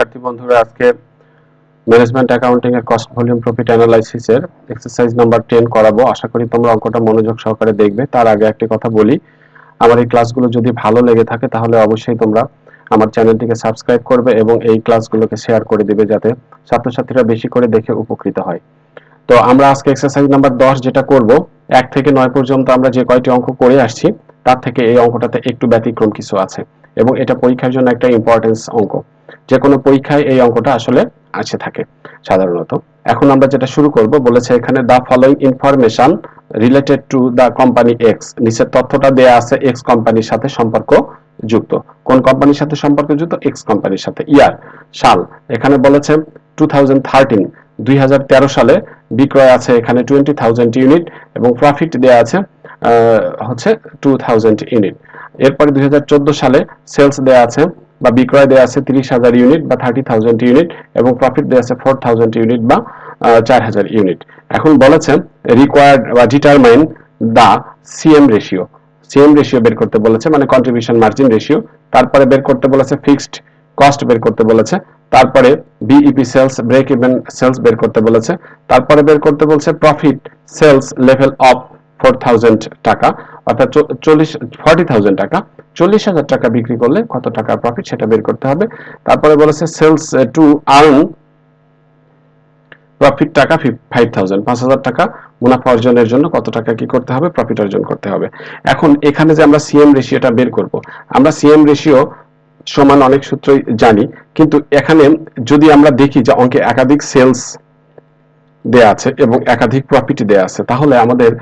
শিক্ষার্থী বন্ধুরা, আজকে ম্যানেজমেন্ট অ্যাকাউন্টিং এর কস্ট ভলিউম প্রফিট অ্যানালাইসিস এর এক্সারসাইজ নাম্বার 10 করাবো। আশা করি তোমরা অঙ্কটা মনোযোগ সহকারে দেখবে। তার আগে একটা কথা বলি, আমার এই ক্লাসগুলো যদি ভালো লেগে থাকে তাহলে অবশ্যই তোমরা আমার চ্যানেলটিকে সাবস্ক্রাইব করবে এবং এই ক্লাসগুলোকে শেয়ার করে দিবে যাতে ছাত্রছাত্রীরা বেশি করে দেখে উপকৃত হয়। তো আমরা আজকে এক্সারসাইজ নাম্বার 10 যেটা করব, 1 থেকে 9 পর্যন্ত আমরা যে কয়টি অঙ্ক করে আসছি তার থেকে এই অঙ্কটাতে একটু ব্যতিক্রম কিছু আছে এবং এটা পরীক্ষার জন্য একটা ইম্পর্টেন্স অঙ্ক। যে কোনো পরীক্ষায় এই অঙ্কটা আসলে আসে থাকে সাধারণত। এখন আমরা যেটা শুরু করব, বলেছে এখানে the following information related to the company X, নিচের তথ্যটা দেয়া আছে এক্স কোম্পানির সাথে সম্পর্ক যুক্ত। কোন কোম্পানির সাথে সম্পর্ক যুক্ত? এক্স কোম্পানির সাথে। ইয়ার, সাল, এখানে বলেছে 2013 সালে বিক্রয় আছে এখানে 20,000 ইউনিট এবং প্রফিট দেয়া আছে হচ্ছে 2000 ইউনিট। এরপরে 2014 সালে সেলস দেয়া আছে বা বিক্রয় দেয়া আছে 30,000 ইউনিট বা 30,000 ইউনিট এবং প্রফিট দেয়া আছে 4,000 ইউনিট বা 4,000 ইউনিট। এখন বলেছে রিকোয়ার্ড বা ডিটারমাইন দা সিএম রেশিও। সিএম রেশিও বের করতে বলেছে, মানে কন্ট্রিবিউশন মার্জিন রেশিও। তারপরে বের করতে বলেছে ফিক্সড কস্ট বের করতে বলেছে। তারপরে BEP sales, break even sales বের করতে বলেছে। তারপরে বের করতে বলছে প্রফিট সেলস লেভেল অফ 4,000 টাকা, অর্থাৎ 40,000 টাকা, 40,000 টাকা বিক্রি করলে কত টাকা প্রফিট সেটা বের করতে হবে। তারপরে বলেছে সেলস টু আর্ন প্রফিট টাকা 5,000 টাকা মুনাফা অর্জনের জন্য কত টাকা কি করতে হবে? প্রফিট অর্জন করতে হবে। এখন এখানে যে আমরা সিএম রেশিওটা বের করব, আমরা সিএম রেশিও সমান অনেক সূত্রই জানি, কিন্তু এখানে যদি আমরা দেখি যে অঙ্কে একাধিক সেলস দেয়া আছে এবং একাধিক প্রফিট দেয়া আছে, তাহলে আমাদের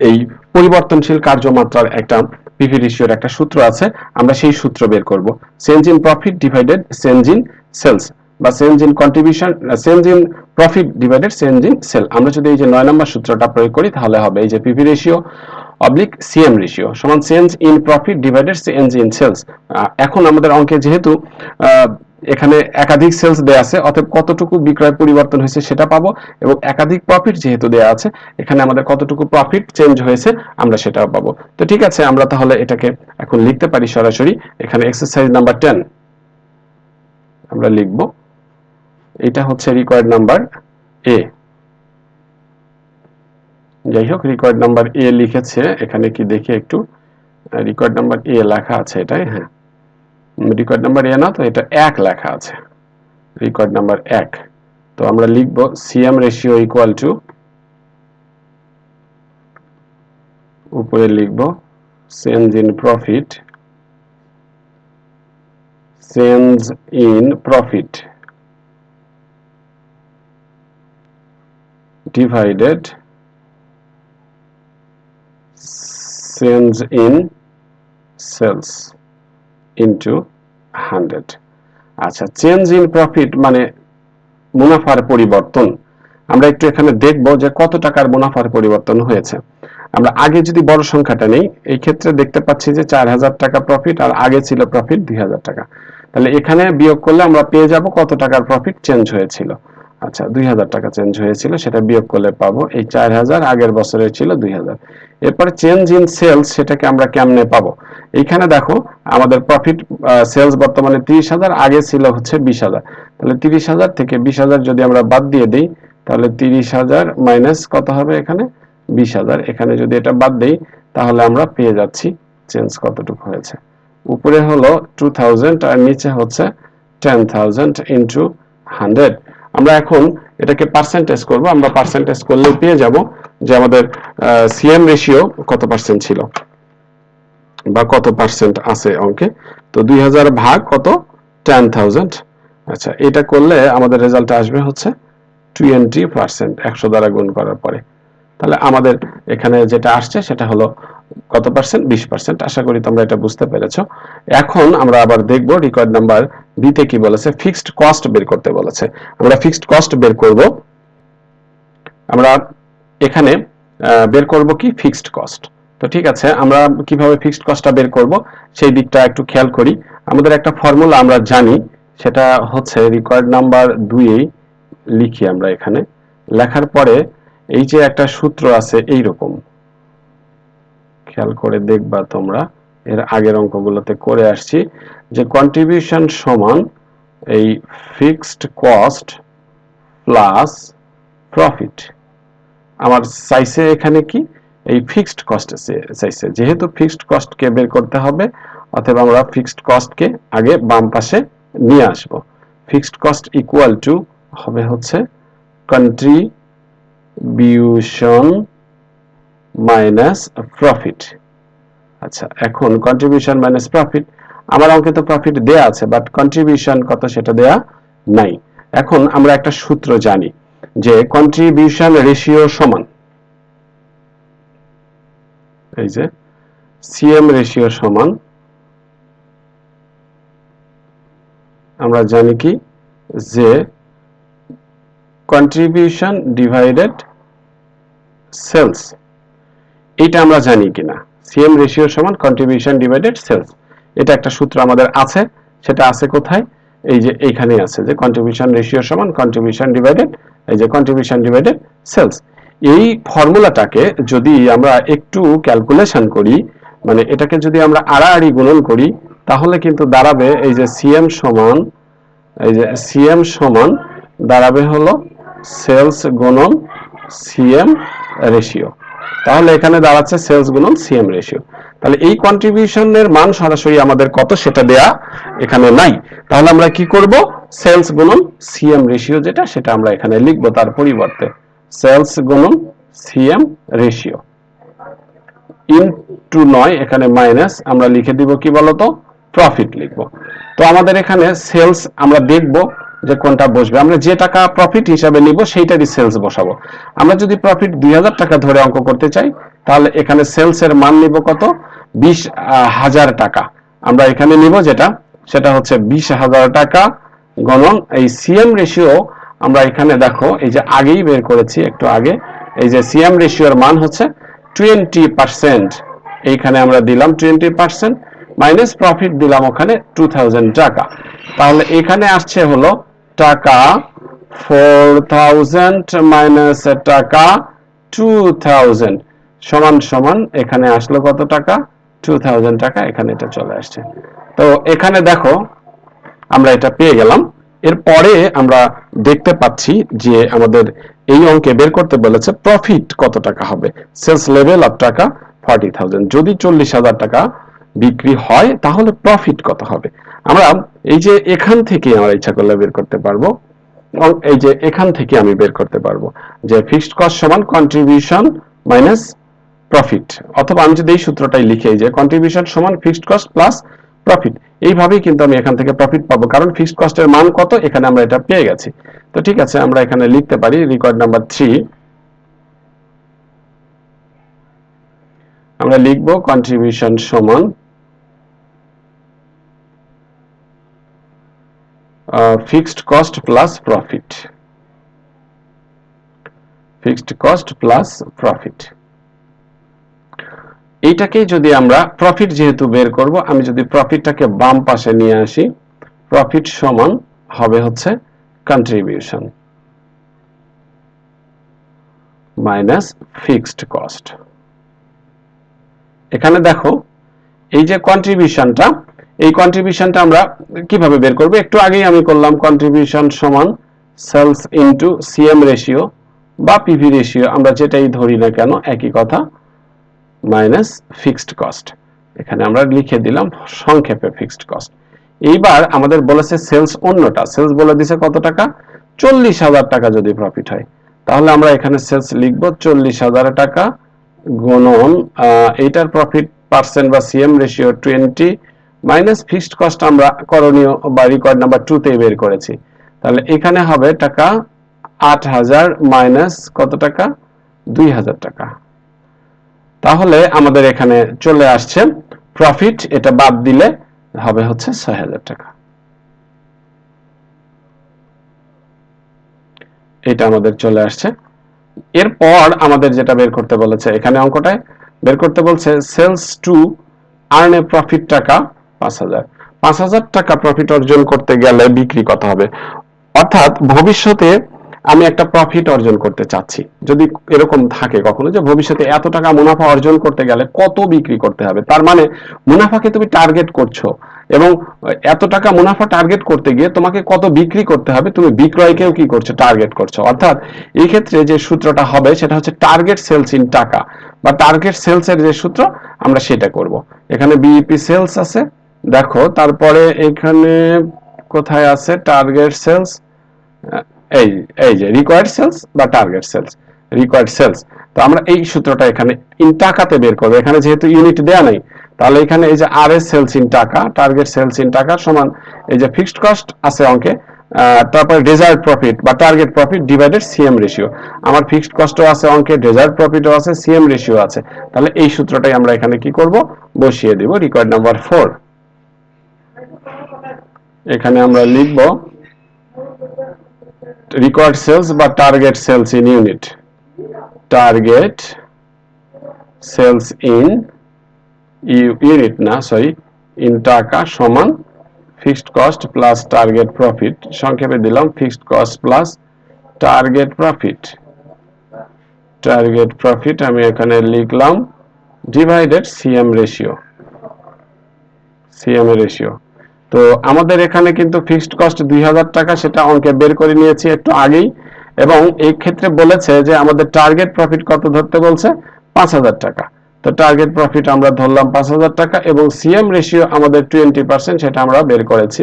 এই পরিবর্তনশীল কার্যমাত্রার একটা পিভি রেশিওর একটা সূত্র আছে, আমরা সেই সূত্র বের করব। Change in profit divided change in sales বা change in contribution, change in profit divided change in sale. আমরা যদি এই যে 9 নম্বর সূত্রটা প্রয়োগ করি তাহলে হবে এই যে PV ratio oblique CM ratio সমান change in profit divided change in sales. এখন আমাদের অঙ্কে যেহেতু এখানে একাধিক সেলস দেয়া আছে, অতএব কতটুকু বিক্রয় পরিবর্তন হয়েছে সেটা পাবো, এবং একাধিক প্রফিট যেহেতু দেয়া আছে এখানে আমাদের কতটুকু প্রফিট চেঞ্জ হয়েছে আমরা সেটাও পাবো। তো ঠিক আছে, আমরা তাহলে এটাকে এখন লিখতে পারি সরাসরি। এখানে এক্সারসাইজ নাম্বার 10 আমরা লিখব, এটা হচ্ছে রিকোয়ার্ড নাম্বার এ। যাই হোক, রিকোয়ার্ড নাম্বার এ লিখেছে এখানে, কি দেখি একটু, রিকোয়ার্ড নাম্বার এ লেখা আছে এটাই, হ্যাঁ রিকোয়ার্ড নাম্বার এ না তো, এটা 1 লেখা আছে, রিকোয়ার্ড নাম্বার 1। তো আমরা লিখব সিএম রেশিও ইকুয়াল টু, উপরে লিখব change in profit, change in profit divided change in sales into 100। আচ্ছা, চেঞ্জ ইন প্রফিট মানে মুনাফার পরিবর্তন। আমরা একটু এখানে দেখব যে কত টাকার মুনাফার পরিবর্তন হয়েছে। আমরা আগে যদি বড় সংখ্যাটা নেই, এই ক্ষেত্রে দেখতে পাচ্ছি যে 4,000 টাকা প্রফিট আর আগে ছিল প্রফিট 2,000 টাকা। তাহলে এখানে বিয়োগ করলে আমরা পেয়ে যাব কত টাকার প্রফিট চেঞ্জ হয়েছিল। আচ্ছা, 2,000 টাকা চেঞ্জ হয়েছিল, সেটা বিয়োগ করলে পাবো এই 4,000, আগের বছরের ছিল 2,000। এরপরে চেঞ্জ ইন সেলস, সেটাকে আমরা কেমনে পাবো? এইখানে দেখো আমাদের প্রফিট সেলস বর্তমানে 30,000, আগে ছিল হচ্ছে 20,000। তাহলে 30,000 থেকে 20,000 যদি আমরা বাদ দিয়ে দিই তাহলে 30,000 মাইনাস কত হবে এখানে? 20,000। এখানে যদি এটা বাদ দেই তাহলে আমরা পেয়ে যাচ্ছি চেঞ্জ কতটুকু হয়েছে। উপরে হলো 2,000 আর নিচে হচ্ছে 10,000 ইনটু 100। আমরা এখন এটাকে পার্সেন্টেজ করব। আমরা পার্সেন্টেজ করলে পেয়ে যাব যে আমাদের সিএম রেশিও কত পার্সেন্ট ছিল বা কত পার্সেন্ট আছে অঙ্কে। তো 2,000 ভাগ কত? 10,000। আচ্ছা, এটা করলে আমাদের রেজাল্ট আসবে হচ্ছে 20%, 100 দ্বারা গুণ করার পরে। তাহলে আমাদের এখানে যেটা আসছে সেটা হলো কত পার্সেন্ট? 20%। আশা করি তোমরা এটা বুঝতে পেরেছো। এখন আমরা আবার দেখব রিকোয়ার্ড নাম্বার বি তে কি বলেছে, ফিক্সড কস্ট বের করতে বলেছে। আমরা ফিক্সড কস্ট বের করব। আমরা এখানে বের করব কি? Fixed cost. তো ঠিক আছে, আমরা কিভাবে ফিক্সড কস্টটা বের করব সেই দিকটা একটু খেয়াল করি। আমাদের একটা ফর্মুলা আমরা জানি, সেটা হচ্ছে রিকোয়ার্ড নাম্বার 2 লিখি আমরা এখানে। লেখার পরে এই যে একটা সূত্র আছে এইরকম, খেয়াল করে দেখবা তোমরা, এর আগের অঙ্কগুলোতে করে আসছি, যে কন্ট্রিবিউশন সমান এই ফিক্সড কস্ট প্লাস প্রফিট আমার চাইছে এখানে কি এই ফিক্সড কস্ট চাইছে, যেহেতু ফিক্সড কস্টকে বের করতে হবে অথবা আমরা ফিক্সড কস্টকে আগে বাম পাশে নিয়ে আসব। ফিক্সড কস্ট ইকুয়াল টু হবে হচ্ছে কন্ট্রিবিউশন মাইনাস প্রফিট। আচ্ছা, এখন কন্ট্রিবিউশন মাইনাস প্রফিট, আমার অঙ্কে তো প্রফিট দেয়া আছে বাট কন্ট্রিবিউশন কত সেটা দেয়া নাই। এখন আমরা একটা সূত্র জানি যে কন্ট্রিবিউশন রেশিও সমান এই যে সিএম রেশিও সমান আমরা জানি কি যে কন্ট্রিবিউশন ডিভাইডেড সেলস, এটা আমরা জানি কিনা সিএম রেশিও সমান কন্ট্রিবিউশন ডিভাইডেড সেলস, এটা একটা সূত্র আমাদের আছে। সেটা আছে কোথায়? এই যে এইখানে আছে যে কন্ট্রিবিউশন রেশিও সমান কন্ট্রিবিউশন ডিভাইডেড এই যে কন্ট্রিবিউশন ডিভাইডেড সেলস। এই ফর্মুলাটাকে যদি আমরা একটু ক্যালকুলেশন করি, মানে এটাকে যদি আমরা আড়াআড়ি গুণন করি তাহলে কিন্তু দাঁড়াবে এই যে সিএম সমান এই যে সিএম সমান দাঁড়াবে হলো সেলস গুণন সিএম রেশিও। তাহলে এখানে দাঁড়াচ্ছে সেলস গুণন সিএম রেশিও। তাহলে এই কন্ট্রিবিউশনের মান সরাসরি আমাদের কত সেটা দেয়া এখানে নাই। তাহলে আমরা কি করব? সেলস গুণন সিএম রেশিও যেটা সেটা আমরা এখানে লিখব, তার পরিবর্তে সেলস গুণন সিএম রেশিও ইনটু নয় এখানে মাইনাস আমরা লিখে দিব কি বলতো প্রফিট লিখব। তো আমাদের এখানে সেলস আমরা দেখব যে কোনটা বসবে, আমরা যে টাকা প্রফিট হিসাবে নিব সেইটারই সেলস বসাবো। আমরা যদি প্রফিট 2000 টাকা ধরে অঙ্ক করতে চাই তাহলে এখানে সেলস এর মান নিব কত? 20,000 টাকা। আমরা এখানে নিব যেটা সেটা হচ্ছে 20,000 টাকা গণন এই সিএম রেশিও। আমরা এখানে দেখো এই যে আগেই বের করেছি একটু আগে, এই যে সিএম রেশিওর মান হচ্ছে 20%, এইখানে আমরা দিলাম 20% মাইনাস প্রফিট দিলাম ওখানে 2000 টাকা। তাহলে এখানে আসছে হলো টাকা 4000 মাইনাস টাকা 2000 সমান সমান এখানে আসলো কত টাকা? 2000 টাকা। এখানে এটা চলে আসছে। তো এখানে দেখো আমরা এটা পেয়ে গেলাম। এরপরে আমরা দেখতে পাচ্ছি যে আমাদের এই অঙ্কে বের করতে বলেছে প্রফিট কত টাকা হবে। সেলস লেভেল অফ টাকা 40,000, যদি 40,000 টাকা বিক্রি হয় তাহলে প্রফিট কত হবে। আমরা এই যে এখান থেকে আমরা ইচ্ছা করলে বের করতে পারবো, এই যে এখান থেকে আমি বের করতে পারবো যে ফিক্সড কস্ট সমান কন্ট্রিবিউশন মাইনাস প্রফিট, অথবা আমি যদি এই সূত্রটাই লিখে যে কন্ট্রিবিউশন সমান ফিক্সড কস্ট প্লাস প্রফিট, এইভাবেই কিন্তু আমি এখান থেকে প্রফিট পাবো, কারণ ফিক্সড কস্টের মান কত এখানে আমরা এটা পেয়ে গেছি। তো ঠিক আছে, আমরা এখানে লিখতে পারি রেকর্ড নাম্বার 3 আমরা লিখব কন্ট্রিবিউশন সমান fixed cost plus profit, fixed cost plus profit. এইটাকে যদি আমরা প্রফিট যেহেতু বের করব, আমি যদি প্রফিটটাকে বাম পাশে নিয়ে আসি, প্রফিট সমান হবে হচ্ছে কন্ট্রিবিউশন মাইনাস ফিক্সড কস্ট। এখানে দেখো এই যে কন্ট্রিবিউশনটা, এই কন্ট্রিবিউশনটা আমরা কিভাবে বের করব? একটু আগেই আমি করলাম কন্ট্রিবিউশন সমান সেলস ইনটু সিএম রেশিও বা পিভি রেশিও, আমরা যেটাই ধরি না কেন একই কথা, মাইনাস ফিক্সড কস্ট। এখানে আমরা লিখে দিলাম সংক্ষেপে ফিক্সড কস্ট। এইবার আমাদের বলেছে সেলস অন্যটা, সেলস বলে দিছে কত টাকা? 40,000 টাকা যদি প্রফিট হয় তাহলে আমরা এখানে সেলস লিখব 40,000 টাকা গুণন এইটার প্রফিট পার্সেন্ট বা CM ratio 20 minus fixed cost আমরা করণীয় বা রেকর্ড নাম্বার 2 তে বের করেছি। তাহলে এখানে হবে টাকা 8,000 মাইনাস কত টাকা? 2,000 টাকা। তাহলে আমাদের এখানে চলে আসছে প্রফিট, এটা বাদ দিলে হবে হচ্ছে 6,000 টাকা। এটা আমাদের চলে আসছে। এরপর আমাদের যেটা বের করতে বলেছে এখানে অঙ্কটায় বের করতে বলছে sales to earn a profit টাকা 5,000। 5,000 টাকা প্রফিট অর্জন করতে গেলে বিক্রি কত হবে? অর্থাৎ ভবিষ্যতে আমি একটা প্রফিট অর্জন করতে চাচ্ছি, যদি এরকম থাকে কখনো যে ভবিষ্যতে এত টাকা মুনাফা অর্জন করতে গেলে কত বিক্রি করতে হবে, তার মানে মুনাফাকে তুমি টার্গেট করছো এবং এত টাকা মুনাফা টার্গেট করতে গিয়ে তোমাকে কত বিক্রি করতে হবে, তুমি বিক্রয়কেও কি করছো, টার্গেট করছো। অর্থাৎ এই ক্ষেত্রে যে সূত্রটা হবে সেটা হচ্ছে টার্গেট সেলস ইন টাকা, বা টার্গেট সেলস এর যে সূত্র আমরা সেটা করব। এখানে বিইপি সেলস আছে, দেখো, তারপরে এখানে কোথায় আছে টার্গেট সেলস, এই এই যে রিকোয়ার্ড সেলস বা টার্গেট সেলস, রিকোয়ার্ড সেলস। তো আমরা এই সূত্রটা এখানে ইন টাকাতে বের করব। এখানে যেহেতু ইউনিট দেয়া নাই, তাহলে এখানে এই যে আর এস সেলস ইন টাকা, টার্গেট সেলস ইন টাকা সমান এই যে ফিক্সড কস্ট আছে অঙ্কে, তারপরে ডেজায়ার্ড প্রফিট বা target profit divided CM ratio. আমার ফিক্সড কস্টও আছে অঙ্কে, ডেজায়ার্ড প্রফিটও আছে, সিএম রেশিও আছে। তাহলে এই সূত্রটাই আমরা এখানে কি করব, বসিয়ে দেব। রিকোয়ার্ড নাম্বার 4, এখানে আমরা লিখব রিকোয়ার্ড সেলস বা target sales in unit, target sales in unit না, সরি, ইন টাকা সমান fixed cost plus target profit, সংক্ষেপে দিলাম fixed cost plus target profit, target profit আমি এখানে লিখলাম divided CM ratio, CM ratio. তো আমাদের এখানে কিন্তু ফিক্সড কস্ট 2000 টাকা, সেটা অঙ্কে বের করে নিয়েছি একটু আগেই, এবং এই ক্ষেত্রে বলেছে যে আমাদের টার্গেট প্রফিট কত ধরতে বলছে, 5000 টাকা। তো টার্গেট প্রফিট আমরা ধরলাম 5000 টাকা, এবং সিএম রেশিও আমাদের 20%, সেটা আমরা বের করেছি।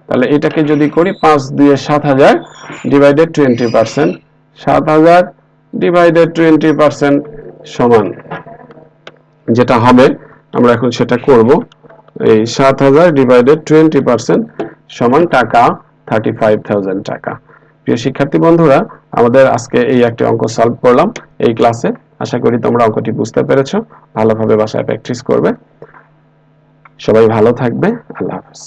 তাহলে এটাকে যদি করি 5 দিয়ে 7000 ডিভাইডেড 20%, 7000 ডিভাইডেড 20% সমান যেটা হবে, আমরা এখন সেটা করব। এই 7000 ডিভাইডেড 20% সমান টাকা 35000 টাকা। প্রিয় শিক্ষার্থী বন্ধুরা, আমাদের আজকে এই একটা অঙ্ক সলভ করলাম এই ক্লাসে। আশা করি তোমরা অঙ্কটি বুঝতে পেরেছো, ভালোভাবে বাসায় প্র্যাকটিস করবে। সবাই ভালো থাকবে, আল্লাহ হাফেজ।